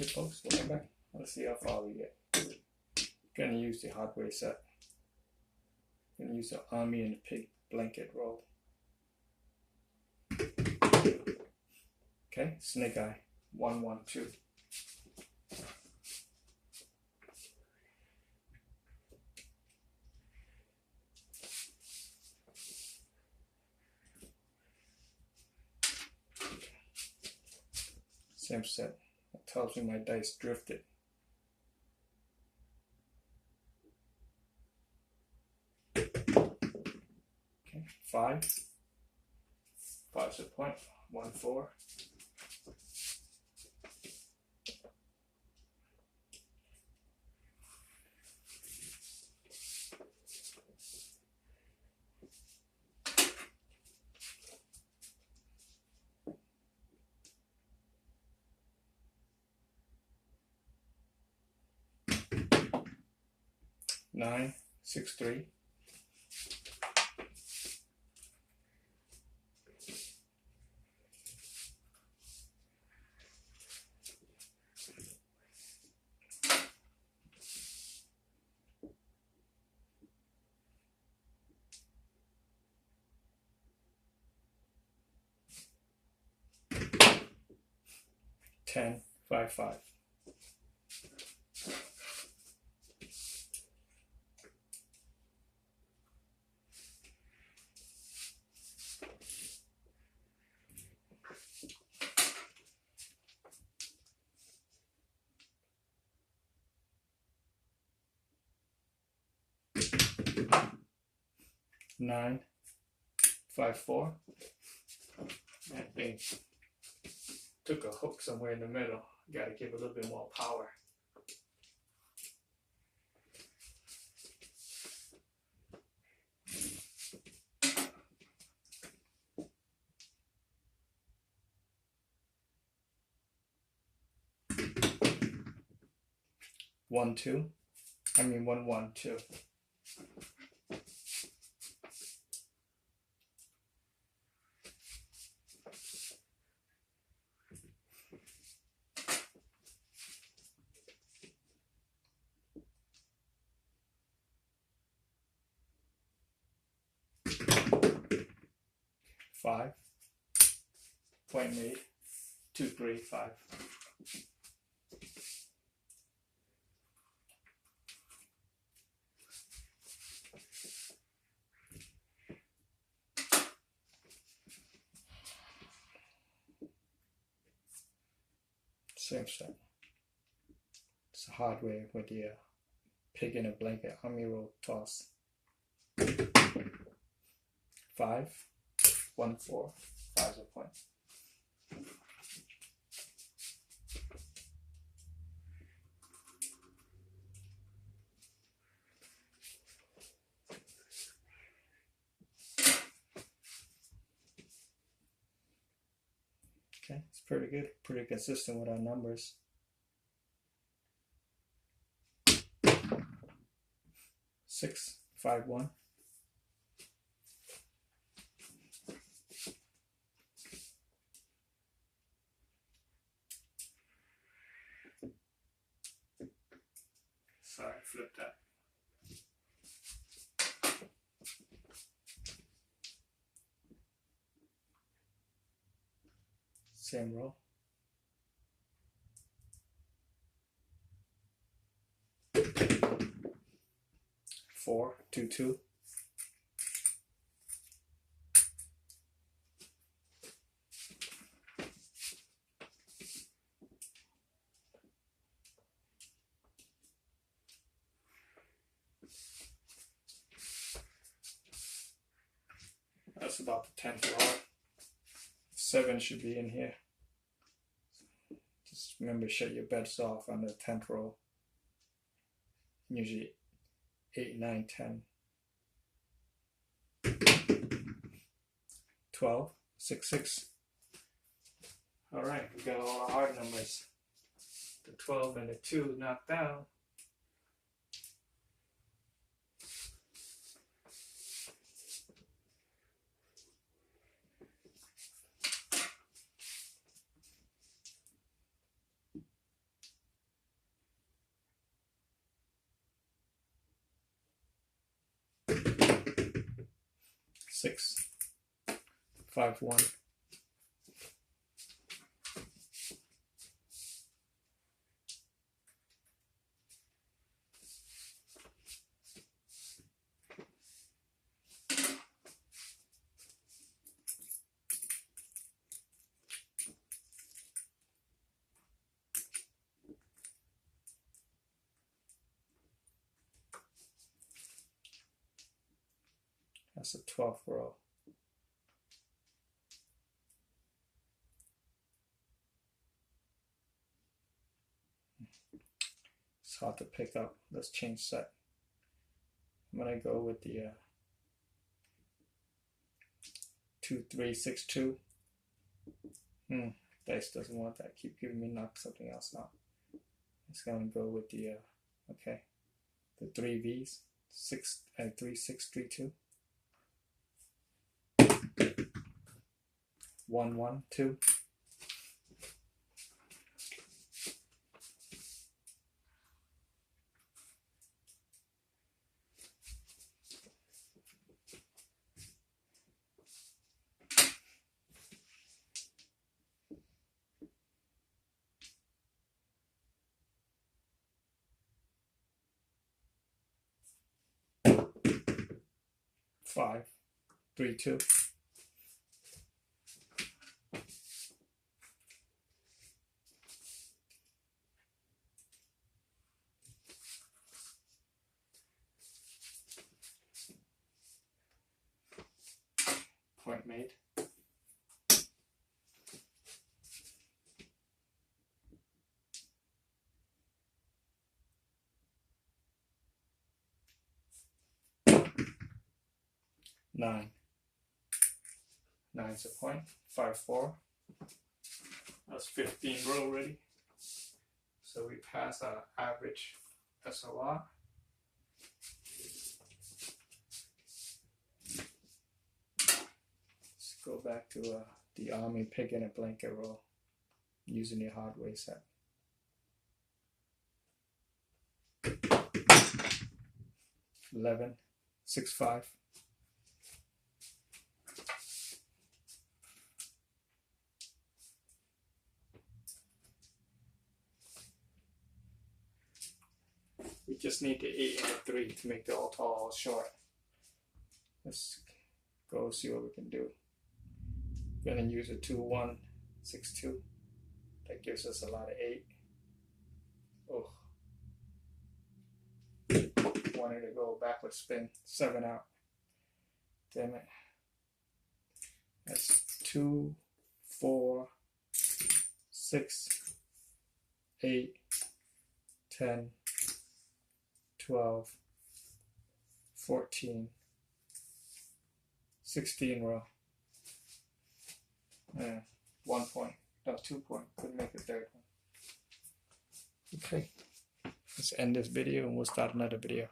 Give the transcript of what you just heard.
Hey folks, welcome back. Let's see how far we get. Gonna use the hardware set. Gonna use the Army and the Pig blanket roll. Okay, snake eye 112. Same set. That tells me my dice drifted. Okay, 5. 5's a point. 1 4. Nine, 6 3. Ten, 5 5. Nine, 5 4. That thing took a hook somewhere in the middle. Gotta give a little bit more power. One 2. I mean 1 1 2. Five. Point made. 2 3 5. Same set. It's a hard way with the pig in a blanket army roll toss. 5 1 4. 5's a point. Okay, it's pretty good, pretty consistent with our numbers. 6 5 1. Sorry, flip that. Same roll. 4 2 2. That's about the 10th roll. 7 should be in here. Just remember, shut your bets off on the 10th roll. Usually 8 9 10. 12 6 6. All right, we got all our hard numbers. The 12 and the 2 knocked down. 6, 5, 1. That's the 12th row. It's hard to pick up. Let's change set. I'm gonna go with the 2, 3, 6, 2. Dice doesn't want that. Keep giving me knock something else out. It's gonna go with the okay, the 3 V's. 6 and 3, 6, 3, 2. 1, 1, 2. Five, 3, 2. Point made. Nine. 9's a point. 5, 4. That's 15 row already. So we pass our average SOR. Let's go back to the Army pig in a blanket roll using the hardware set. 11, 6, 5. We just need the 8 and the 3 to make the all tall, all short. Let's go see what we can do. We're gonna use a 2, 1, 6, 2. That gives us a lot of 8. Oh. Wanted to go backward spin. 7 out. Damn it. That's 2, 4, 6, 8, 10, 12, 14, 16 row. 1 point. No, 2 point. Couldn't make a third one. Okay. Let's end this video and we'll start another video.